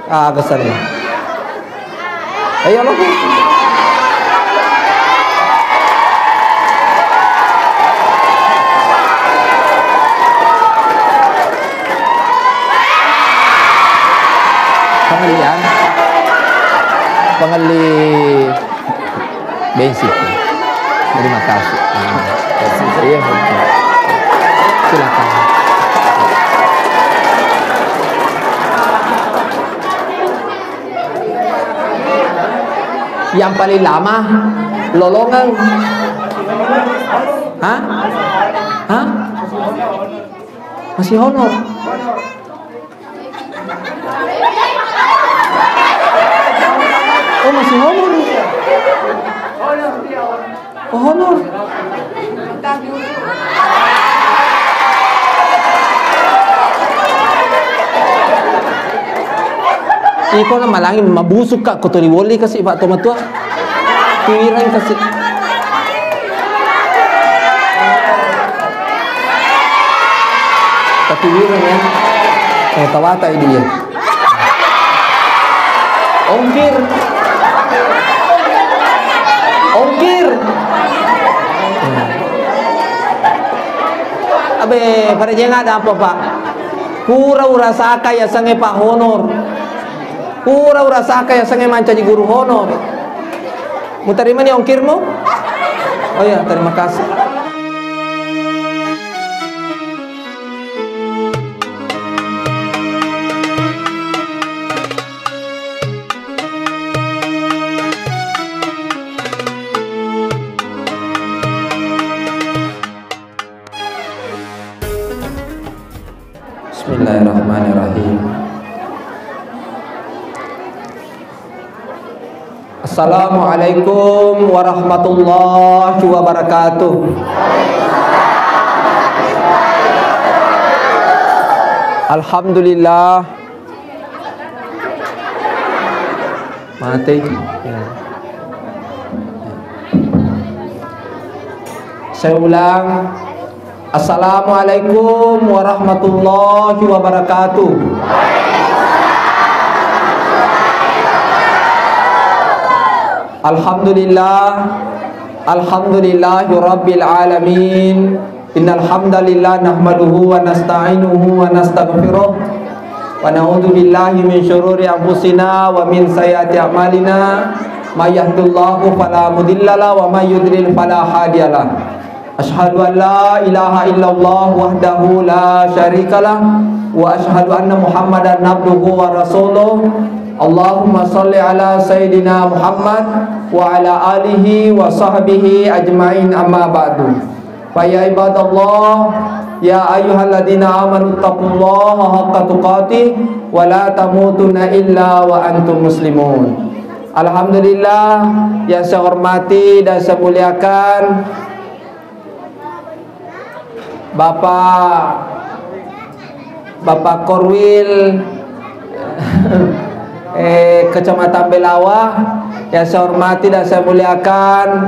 Kesan ya. Ayo lo. Pengalian. Pengali bensin. Terima kasih. Iya, silakan. Yang paling lama lolongan. Hah? Hah? Masih honor. Oh, masih honor. Oh, honor. Iko na malangin mabusok ka ko woli kasi ba tumatua. Tiwiran kasi. Katiwiran ya. Tawata dia. Ongkir. Ongkir. Abe, pada jangan ada apa Pak? Kurau rasa kaya sange Pak honor. Kurau rasa kaya sange mancaji guru honor. Mau terima nih ongkirmu? Oh ya, terima kasih. Bismillahirrahmanirrahim. Assalamualaikum warahmatullahi wabarakatuh. Alhamdulillah. Mati. Ya. Saya ulang. Assalamualaikum warahmatullahi wabarakatuh. Alhamdulillah. Alhamdulillahi rabbil alamin. Innal hamdalillah nahmaduhu wa nasta'inuhu wa nastaghfiruh wa na'udzu billahi min syururi anfusina wa min sayyiati a'malina. May yahdihillahu fala mudhillalah wa may yudlil fala hadiyalah. Asyhadu an la ilaha illallah wahdahu la syarikalah wa asyhadu anna Muhammadan abduhu wa rasuluh. Allahumma salli ala Sayyidina Muhammad wa ala alihi wa sahbihi ajma'in amma ba'du. Fa ya ibadallah, ya ayyuhalladzina amanu taqullaha haqqa tuqatih wa la tamutunna illa wa antum muslimun. Alhamdulillah, yang saya hormati dan saya muliakan Bapak Korwil Kecamatan Belawah, yang saya hormati dan saya muliakan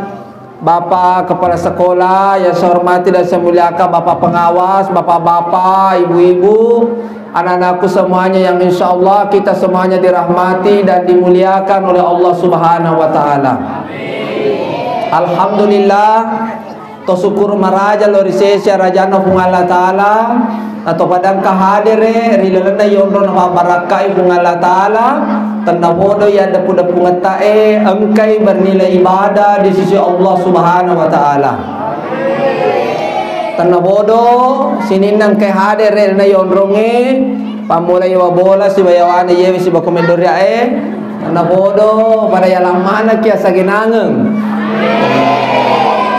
Bapak Kepala Sekolah, yang saya hormati dan saya muliakan Bapak Pengawas, Bapak-bapak, ibu-ibu, anak-anakku semuanya yang insya Allah kita semuanya dirahmati dan dimuliakan oleh Allah Subhanahu wa Ta'ala. Alhamdulillah. To syukur maraja lori sesia rajana hung Allah Ta'ala atau padang kahadire rilelena yondro na barakai hung Allah Ta'ala tanawodo ya dapu-dapu ngatae engkai bernilai ibadah di sisi Allah Subhanahu wa Ta'ala. Tanawodo sininang kahadire na yondronge pamulai wabola si bayawane yewe si bakomendoria tanawodo pada yalang mana kia saginangeng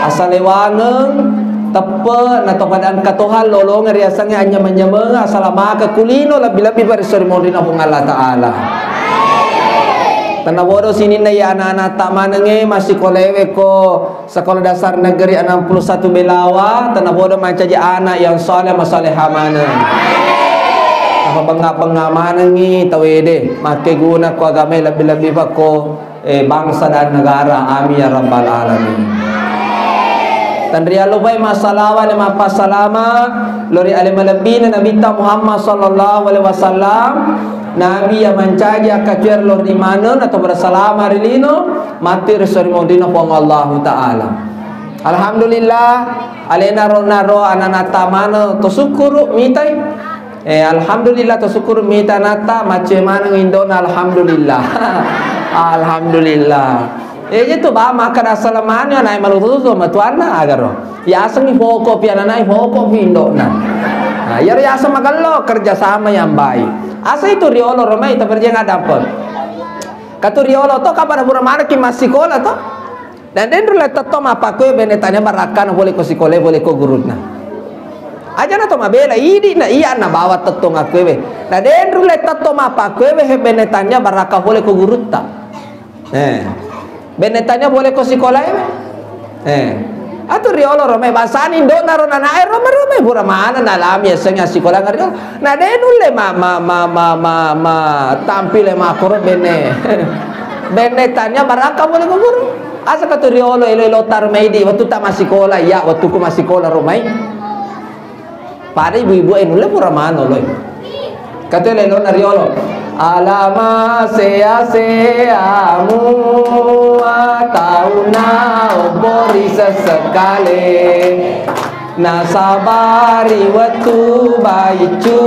asalewaneng tepe na topadaan katuhan lolong riasangnya hanya menyemeng asalama ke kulino lebih-lebih berisori modina hung Allah Ta'ala. Tanawodo sini na ya anak-anak tak manenge masih kolewe ko sekolah dasar negeri 61 Belawa. Tanawodo mancaji anak yang soleh masalehah maneng apa bangga-bangga manengi tawede make guna ko agama lebih-lebih ko bangsa dan negara. Amin ya rabbal alamin. Dan rialubay masalawa ni mapasalama lori alim alabina Nabi Muhammad sallallahu alaihi wasallam Nabi yang mencaja kacuer lor di mana atau bersalama rilino mati resormodino pong Allah Ta'ala. Alhamdulillah alena ronaro ananata mana to syukur mitai. Alhamdulillah to syukur mita nata macam mana indona alhamdulillah. Alhamdulillah. Itu ba makan asalamannya naik malutu tu matuana agar ya asal ni pokok piana naik pokok indona. Nah, ya asa magalo kerjasama yang baik. Asa itu riolo romai tapi dia nggak dapat. Katu riolo to kapan pura mana ki masih sekolah to. Dan dendru letat to apa kue benetanya barakan boleh ko sekolah boleh ko guruna. Aja na to mabela idi na iya na bawa tetto ngakwe. Na dendru letat to apa kue benetanya baraka boleh ko gurutta. Benetanya boleh ko sekolah Atu riolo rome basani ndo naro na air rome pura mana na lam ya senga sekolah ngariol. Na denu le ma tampil le makoro bene. Benetanya baraka boleh ko guru. Asa katu riolo elo tar meidi waktu tak masih sekolah ya waktu ku masih sekolah romai. Pada ibu-ibu enule pura mana loy. Katu elo na riolo. Alama sea mu tauna obori sesekali nasabari waktu baicu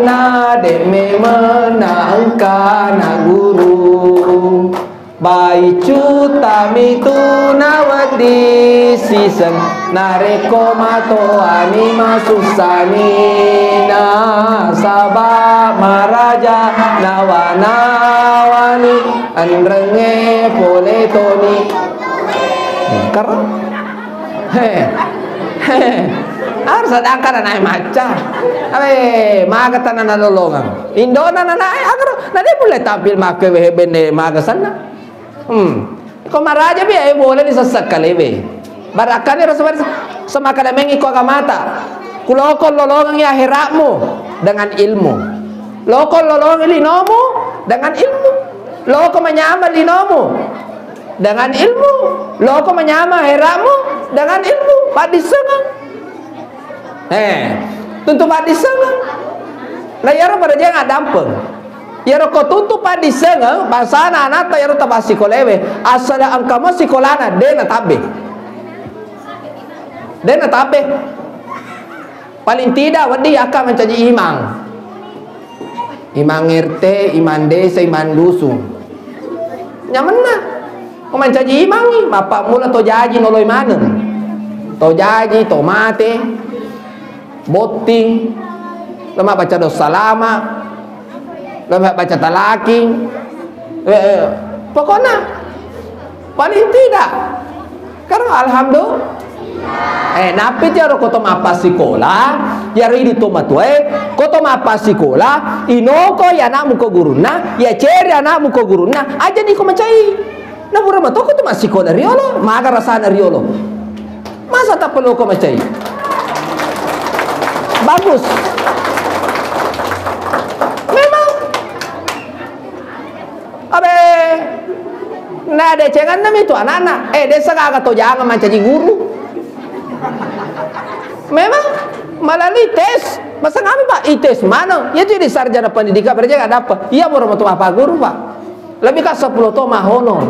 na deme menangka na guru baicu tamitu nawadi season nareko mato anima susani nasaba maraja nawanawani anrenge pole toni karena harus sedangkan anak maca magatan na lolongan indona na agar nanti boleh tampil make bene magasana kau maraja bi boleh disesak kali be barakannya rasul semakan mengi ko agamata kulokol lolongan ya akhiratmu dengan ilmu lokol lolongan linomu dengan ilmu loko menyamar linomu dengan ilmu loko menyamar akhiratmu dengan ilmu padisengan tentu padisengan layar pada dia nggak dampeng yaro ko tuntu padisengan bahasa anak yaro tabasi kolewe asala angkama sikolana dena tabe paling tidak wadi akan mencaji imang RT, iman desa, iman dusun nyamena kau mencaji imangi bapak mula to jaji noloy mana to jaji to mate boting lemak baca dosa lama lemak baca talaki pokoknya paling tidak karena alhamdulillah napit yaro koto mapa sekolah yaro ini tomatue koto mapa sekolah inoko ya anakmu ko guruna ya ceri anakmu ko guruna aja nih ko macai na pura mato koto masih sekolah riolo maga rasana riolo masa tak perlu ko macai bagus memang abe nah de cengan nam itu anak-anak desa kagak to jangan mencaci guru memang melalui tes masa kami pak ites mana ya jadi sarjana pendidikan berarti nggak dapat iya baru mau apa guru pak lebih ke 10 tahun honor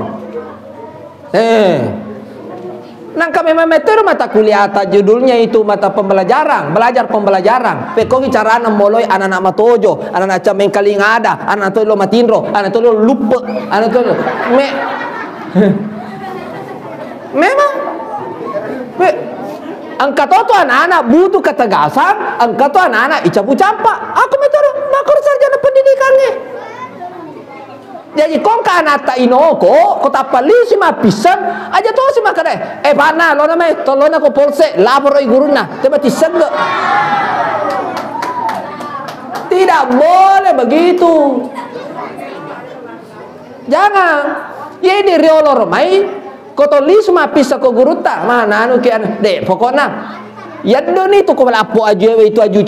nang kami memeter mata kuliah judulnya itu mata pembelajaran belajar pembelajaran pekogi cara moloi anak-anak matojo anak-anak cameng kaling ada anak tuh lo matindro anak tuh lo lupa anak tuh memang angkat itu anak-anak butuh ketegasan angkat itu anak-anak icapu campak aku metode makor sarjana pendidikannya jadi kong ka anak ta inoko kota palisi ma pisan aja tuh si makane pana lo namanya tolong aku polsek lapor guruna coba tiseng tidak boleh begitu jangan ya ini riolo romai koto lisma pisa ko guruta mana anu kian de pokoknya yando ni tu ko lapo aju itu aju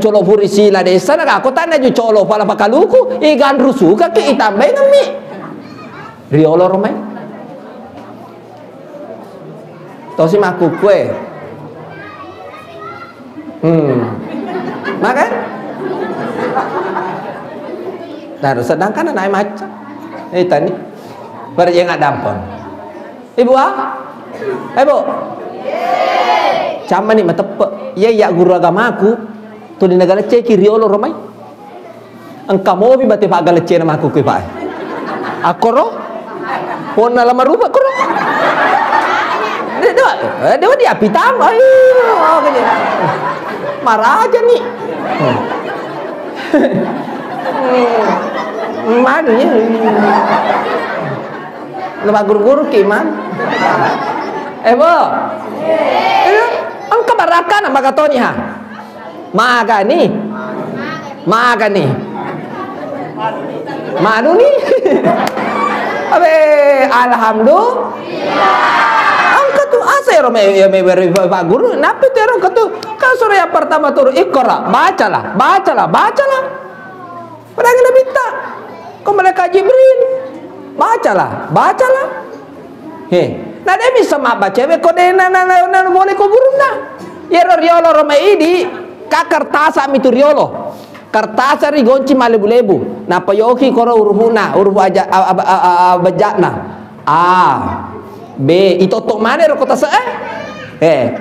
colo furisi la desa na ko tan aju colo pala pakaluku igan rusuka ki itambe ngami riolo romai to si maku kue makan Nah, sedangkan anak macam tadi berarti nggak dampon. Ibu ibu cama nih matepek ya guru agama aku tuh di negara ceki riolo romai engkau mau bi bate pagal cek nama aku pak aku roh pon lama rupa aku roh dia dia pitam marah aja nih madunya nama guru-guru kiman bo ang kabarakan ang magatoni ha magani manu nih abe alhamdulillah ang katu asero me pak guru napi tero katu kasore yang pertama turu ikra bacalah padahal kita minta kau mereka Jibril bacalah nah dia bisa baca cewek kode na boleh kau burunda ya riolo roma ini kakar tasa mitu riolo kartasa rigonci malebu-lebu na payoki koro uruhuna uruhu aja bajatna B itu tok mana ro kota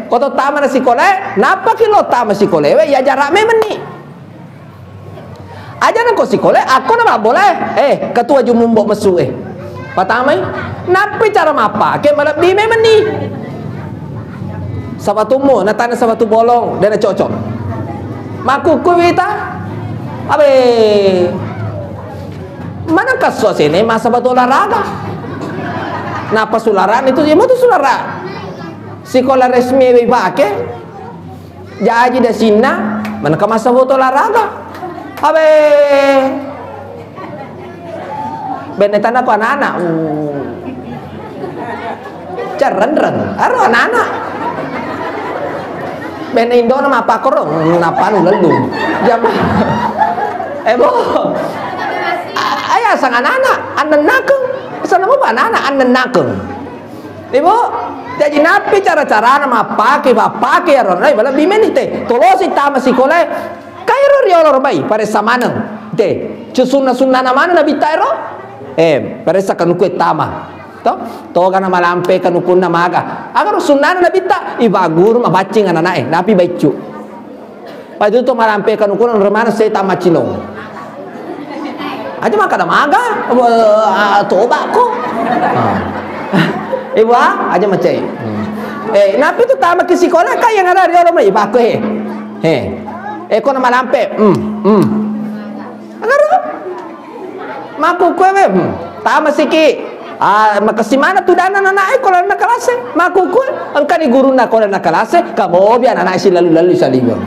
kota tama na sikole napa kilo tama sikole we ya jarak memeni aja na ko sikole aku na boleh ketua jumumbo mesu patamai napi cara mapa ke malap di memeni sabatumu natana sabatu bolong dan cocok maku kuwita abe mana kasus ini masa batu olahraga napa sularan itu ya mau tuh sulara sekolah resmi pakai jadi dah sina mana ke masa batu olahraga abe benetan apa anak-anak ceren aro anak-anak bene Indo nama apa korong napa nu lelu jam bo ayah sang anak-anak nakeng sana mau anak-anak nakeng ibu jadi napi cara-cara nama pakai ron rai bala bimeni teh tolosi tama sikole kairo riolo bai pare samaneng teh sunna namana nabi tairo pare sakan ku tama to kana malampe kan ukunna maga agar sunnah nabi ta ibagur mabacing anak napi baicu padu to malampe kan ukunna remana saya tama cinong aja makan maga toba ko ibu aja macai napi tu tama ke sekolah kaya ngara dia orang iba ko ko na malampe agar maku ko tama siki makasimana tu dana anak kalau anak kelas makuku engkau ni guru nak kalau anak kelas kamu biar anak si lalu salibur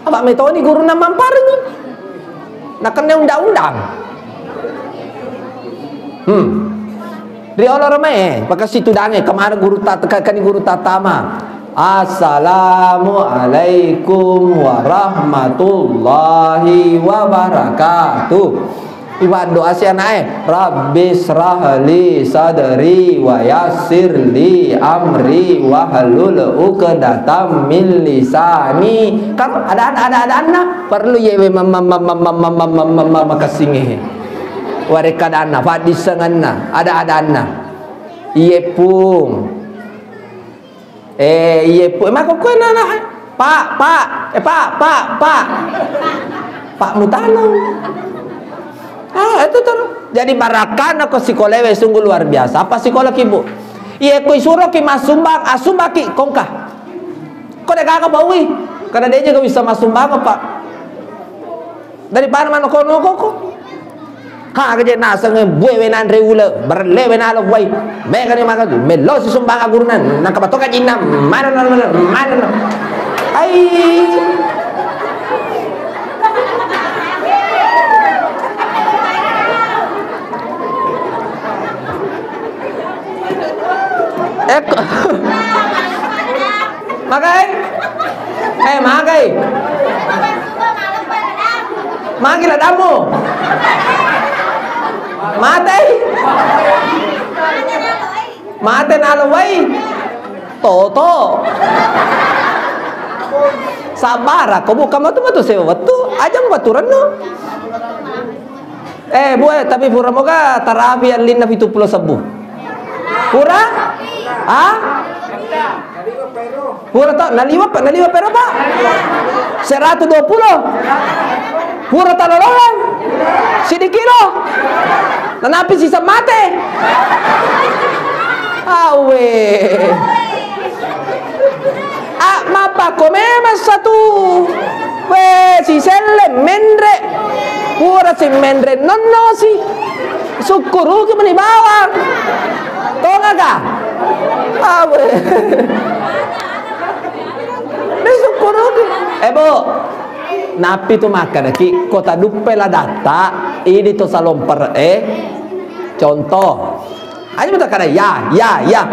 apa metode ni guru nak mampar ni nak kena undang-undang riolo ramai pakai situ dange kemana guru tatama assalamualaikum warahmatullahi wabarakatuh Iwan doa si anak Rabbi srahli sadri wa yassirli amri wa halul uqdatam min lisani. Kan ada anak perlu yewe makasinge. Wareka anak fadisanganna ada anak. Iye pung. Iye pung maka kowe anak Pak Mutano. Itu terus jadi barakan aku sikolewe sungguh luar biasa apa sekolah ibu iya koi suruh ki masumbang asumbang ki kongkah kok dek kakak bawi karena dia juga bisa masumbang pak dari mana kono kok kerja nasang buwe nan reula berlewe nalo buai mereka ni makan melo si sumbang agurunan nak kabatoka jinam mana ai magai manggil adamu mate nalawai toto sabar aku bukan matu sewa tu aja baturan no Bu, tapi pura moga tarabi alin na 70 sabu. Pura? Ah? Pura to, naliwa pero Pak. 120. Pura talolongan. Sidikilo. Nanapi sisa mate. Awe. Mapa comema satu. Si selle mendre. Pura si mendre nonno si. Sukuru ke meni bawang. Tonga ka? Awe. Sukuru ke. Bu. Napi tu makan ki kota dupe la data ini to salomper contoh aja betul kada ya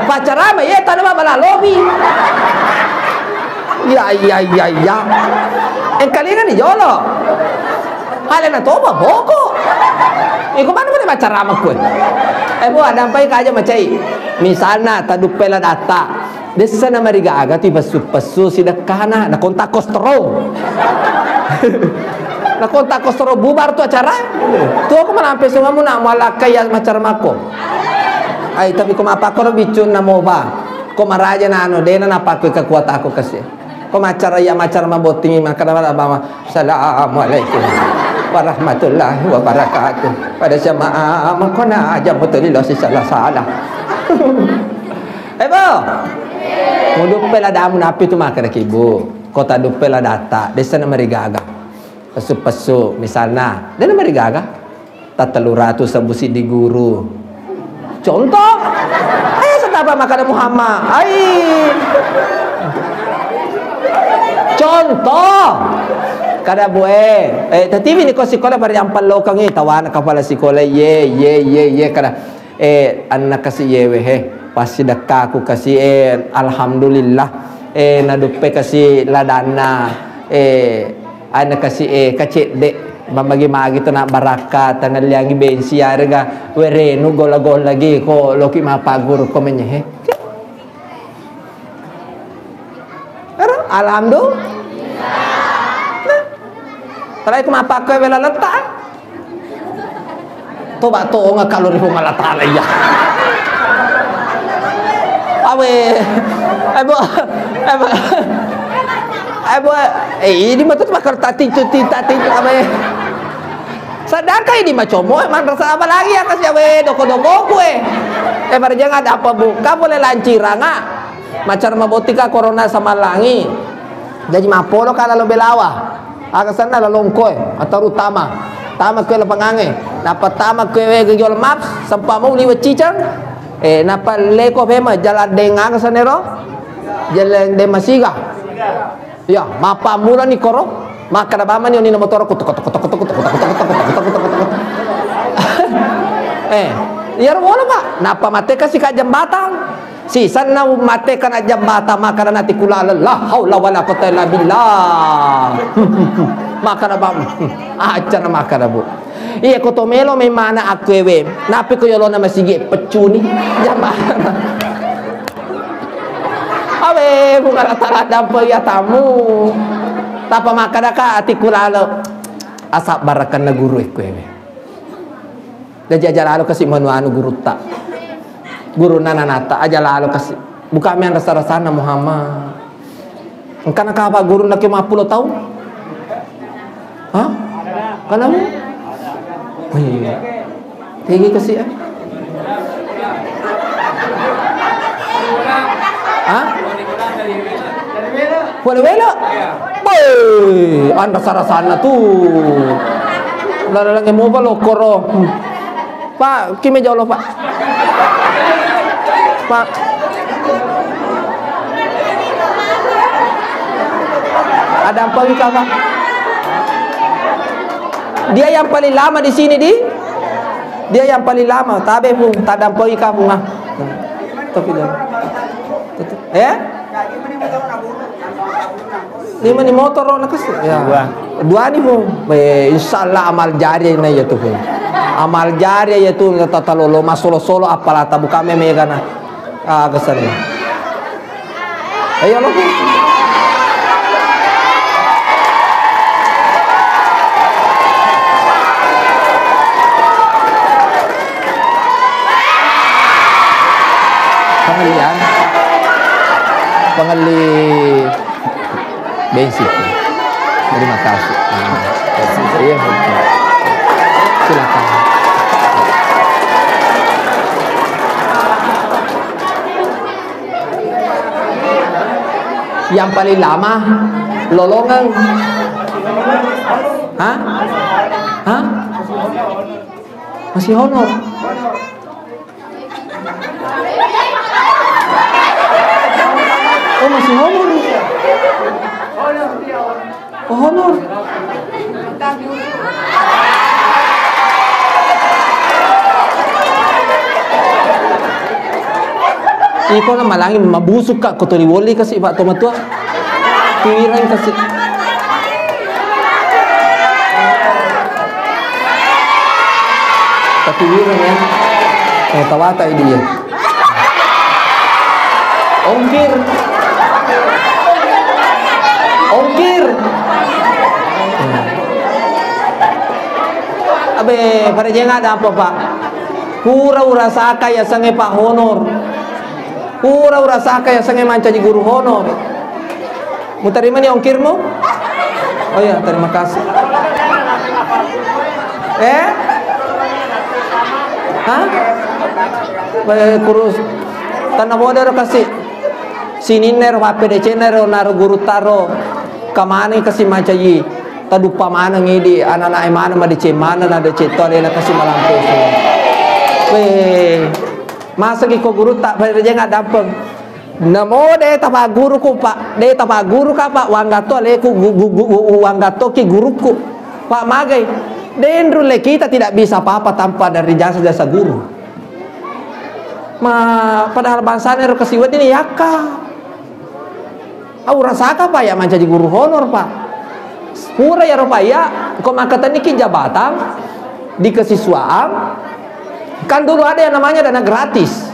pacarama ya tanah bala lobi ya kalian kan jolo kalian na toba boko iko mana mana pacarama ko Bu ada apa aja macai misalnya tadupe la data desa na marigaga ti pasu sidakana na kontak kostro na kontak kostro bubar tu acara tu aku menampe semua mu nak malakai macar mako ay tapi ko mapako bicun na mo ba ko maraja na ano dena na pako kakuat ako kasi ko macar maboting makana ba assalamualaikum warahmatullahi wabarakatuh pada jamaah makona aja betul si salah Bu mudupe la damu napi tu makan kibu kota dupe la data desa na marigaga pasu misalnya dan marigaga tataluratu sabusi di guru contoh ayo setapa makan Muhammad contoh kada tadi ini ko sekolah pada yang palokang tawana kepala sekolah ye kada anak kasih yewe pasti dekaku kasih alhamdulillah nadupe kasih ladana anak kasih kacet dek magi to na baraka tangal liangi bensi arga werenu gol lagi ko loki mapagur ko menye alhamdulillah tarai ko mapako wala letak toba to nga kalori ko ngalatala ya ini mah tuh bakar tating sadaka ini mah como emang rasa apa lagi ya kasih doko kue barjang ada apa buka boleh lancirang macar mabotika corona sama langi jadi mapolo kala lo belawa agasan na lalongkoy atau utama tama kue lapangange dapat tama kue gejol maps sampamo liwat cicang napa leko pema jalan dengang sanero jalan demasiga ya mapa mula ni koro maka na bama ni na motor kutuk yar wala ba napa mate kasi ka jambatan si san na mate ka na jambata maka na nati kulala la haula wala quwwata illa billah maka na bam acha na maka na bu iya ko tomelo may mana akwewe napi ko yolo na masige pecuni jambatan awe bukan rata-rata ya tamu tapa makada ka atikulalo asap barakan na guru ikwewe da jajalalo kasi manuano guru ta guru nananata ajalalo kasi buka men rasa-rasa na Muhammad kana ka ba guru na 50 tahun ha kana mo tinggi kasi Wala-wala. Boy, anda sarasana tuh. Lalang mo ba lokoro. Pak, kime jolo Pak. Pak. Ada apa Wika Pak? Dia yang paling lama di sini dia yang paling lama. Tabe pun tadam pa Wika pun ah. Tapi dah. Lima ni motor nak kasi. Ya. Dua ni pun. Insyaallah amal jari na ya tu pun. Amal jari ya tu tatalolo masolo-solo apalata buka meme kana. Kesan. Ayo lo. pengali bensin. Terima kasih. Iya, silakan. Yang paling lama lolongan. Hah? Hah? Masih honor. Oh, masih honor. Oh, honor. Ikaw na malangin mabusog ka ko to wali kasi Pak Tomatua. Tiwiran kasi. Patiwiran ya. Tawata dia. Ongkir. Ongkir. Abe, pada jangan ada apa Pak. Kura-ura saka ya sange Pak honor. Kura-ura saka ya sange manca di guru honor. Mau terima nih ongkirmu? Oh ya, terima kasih. Hah? Kurus. Tanah modal kasih. Sini nero HPDC nero naruh guru taro. Kamane kasih manca yi. Tadu pamana ngidi anak-anak mana ma DC mana na DC to ada kasih malampu. Masa ki ko guru tak pada jangan dampeng. Namo de tapa guru ku Pak, de tapa guru ka Pak wanggato le ku wanggato ki guruku. Pak magai. Dendru le kita tidak bisa apa-apa tanpa dari jasa-jasa guru. Padahal bangsane ro kasiwat ini yaka. Au rasaka Pak ya manca di guru honor Pak. Pura ya rupaya kok makatan iki jabatan di kesiswaan. Kan dulu ada yang namanya dana gratis.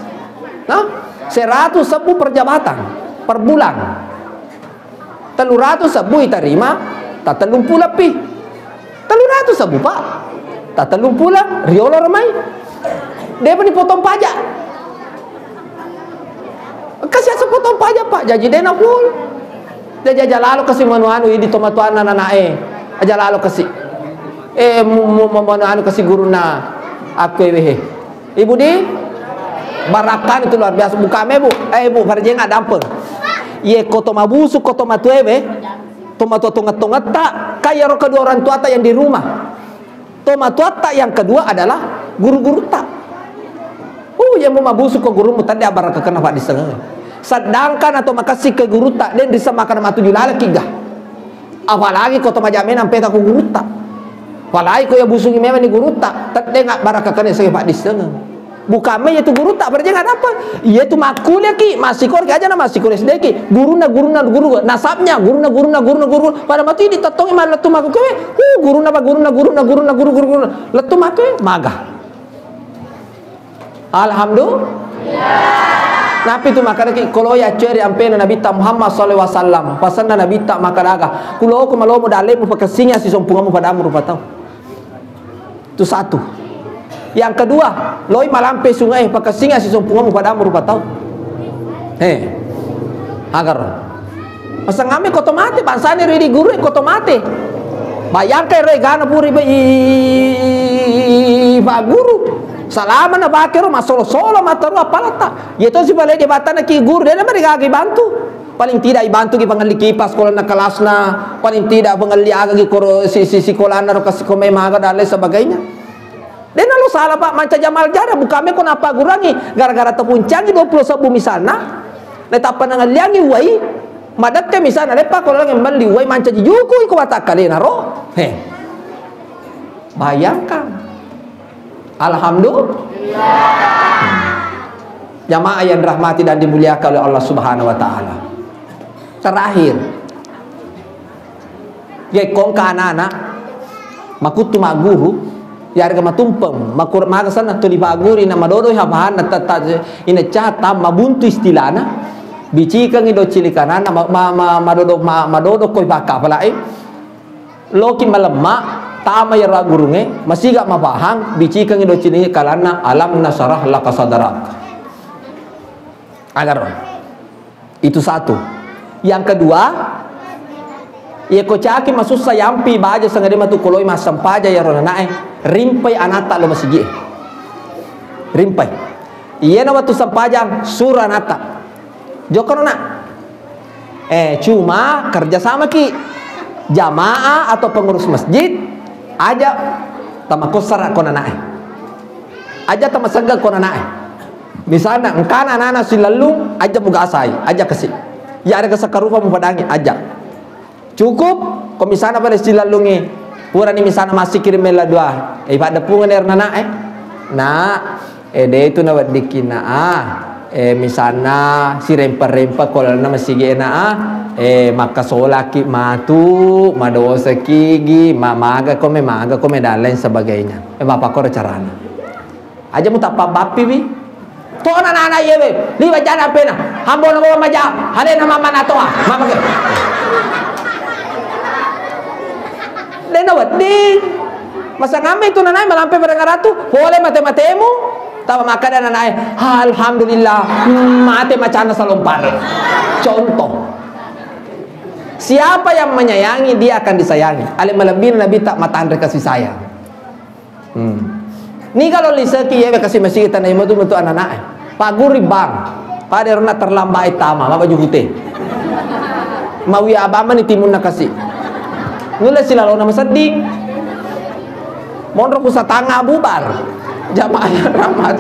Nah, 100 sebu per jabatan per bulan. 300 sebu diterima, tak 30 lebih. 300 sebu Pak. Tak 30 riolo ramai. Dia pun dipotong pajak. Kasih sepotong pajak Pak, jadi dena full. Dia jajal lalu kasih manuanu di tomatuan anak aja lalu kasih. Manuanu kasih guru na aku Ibu di barakan itu luar biasa buka bu. Bu farje nggak dampeng. Ye koto mabusu koto matuebe. Tomato tongat tak kaya ro kedua orang tua tak yang di rumah. Tomato tak yang kedua adalah guru-guru tak. Yang mau mabusu ke guru tadi abar kekena Pak di setengah. Sedangkan atau makasih ke guru tak dan disamakan sama tujuh lala kiga. Apalagi kau majamin sampai tak guru tak. Apalagi kau yang busungi memang di guru tak. Tak dengar barakah kena saya Pak di setengah. Bukan itu guru tak berjangan apa? Iya itu makul ya ki masih kor aja nama masih kor sedeki. Guru nasabnya guru. Pada mati ditotongi malah letu maku kowe. Guru letu maku maga. Alhamdulillah. Nabi itu makanya kalau ya ceri ampena Nabi Muhammad sallallahu alaihi wasallam pasanna Nabi tak makadaga kulo ko malo mo dalem mo pakasinya si sompungamu pada amru patau. Itu satu. Yang kedua, loi malampe sungai pakasinya si sompungamu pada amru patau. Agar pasang kami koto mate bansane ridi guru koto mate. Bayangkan regana puri ba guru. Salaman na bakero masolo-solo mataru apalata. Yaitu si balai jabatan ki guru dia mereka bantu. Paling tidak bantu ki pangali kipas kalau nak kelasna, paling tidak pangali aga ki koro si kolana ro kasi ko maga dan lain sebagainya. Dan lalu salah Pak manca jamal jara bukame ko napa gurangi gara-gara tepuncangi 20 misalna. Letapa nang liangi wai madat ke misalna lepa kalau lagi beli wai manca juku ko batakalena ro. Bayangkan. Alhamdulillah. Jamaah yang dirahmati dan dimuliakan oleh Allah Subhanahu wa taala. Terakhir. Ye kong ka anak makutu maguru ya harga matumpem makur magasana tuli baguri na madodo habahan na tata ina chata mabuntu istilana bicika ngido cilikanana madodo koy baka palai loki malemma tama ya gurunge masih gak mapahang bici kang ido cini kalana alam nasarah laka sadarak agar Itu satu. Yang kedua, ia kocaki masuk sayampi baja sangade matu koloi masam paja ya rona nae rimpai anata lo masigi. Rimpai. Ia na watu sampajang surah anata. Jokorona. Cuma kerjasama ki jamaah atau pengurus masjid aja tamakosara kona nae. Aja tamasaga kona nae. Misalnya engkan anak-anak silalung aja muga asai, aja kasih. Ya ada kesakarupa mupadangi aja. Cukup kok misalnya pada silalungi pura ni misalnya masih kirim mela dua. Pada pungan nana nah de itu nawat dikina misalnya si rempa-rempa kalau nama si gena maka solaki matu madosa kigi maga kome dan lain sebagainya. Bapak kau caranya aja mu tak bapi bi to anak-anak ye be liwa jana pena hambo nama maja hale nama mana to mama ke lena wading masa ngame itu nanai malampe pada ngaratu boleh mate-matemu tawa maka dan nanai alhamdulillah mate macana salompar. Contoh, siapa yang menyayangi dia akan disayangi. Alim malabir nabi tak matandre kasih sayang. Ni kalau lisaki ya kasih masih kita naik tu bentuk anak-anak paguri bang pada rona terlambat tama apa jukute mawi abama ni timun nakasi nula sila lo nama sedih mondro kusa tanga bubar jamaah ramah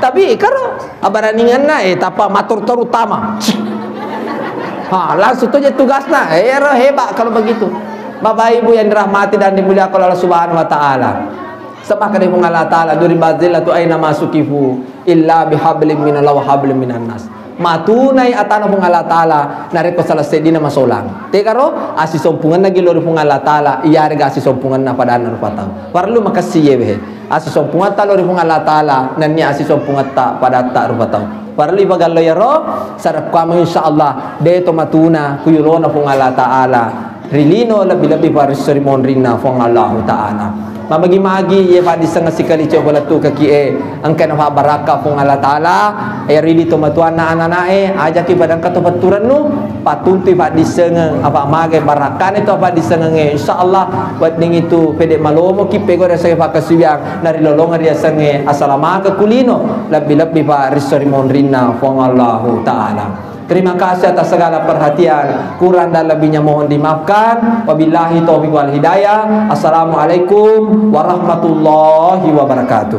tapi karo abaraningan na tapa matur terutama langsung tu je tugasna hebat kalau begitu. Bapak Ibu yang dirahmati dan dimuliakan oleh Allah Subhanahu wa taala. Sebab kata Allah Ta'ala duri bazilla tu aina masukifu illa bihablim minallah wa hablim minan nas. Matunai atana pung Allah Ta'ala nareko salah sedina masolang. Te karo asi sompungan na gilori pung Allah Ta'ala iya rega asi sompungan na pada anak patang. Parlu makasiye behe. Asi sompungan ta lori pung Allah Ta'ala nanni asi sompungan ta pada ta rupatang. Parlu bagallo yaro sarap kami insyaallah de to matuna kuyulona pung Allah Ta'ala. Rilino lebih-lebih paris sermon rina pung Allah Ta'ala. Mamagi-magi ye pa di sanga sikali coba tu kaki angkan apa baraka pung Allah Ta'ala rili to matuan na anak aja ki badang kato paturan nu patunti pa di sanga apa mage barakan itu apa di sanga insyaallah buat ding itu pede malomo ki pego rasa pa kasibiang nari lolonga dia sange assalamaka kulino lebih-lebih pa risori monrina pung Allah Ta'ala. Terima kasih atas segala perhatian. Kurang dan lebihnya mohon dimaafkan. Wabillahi taufiq wal hidayah. Assalamualaikum warahmatullahi wabarakatuh.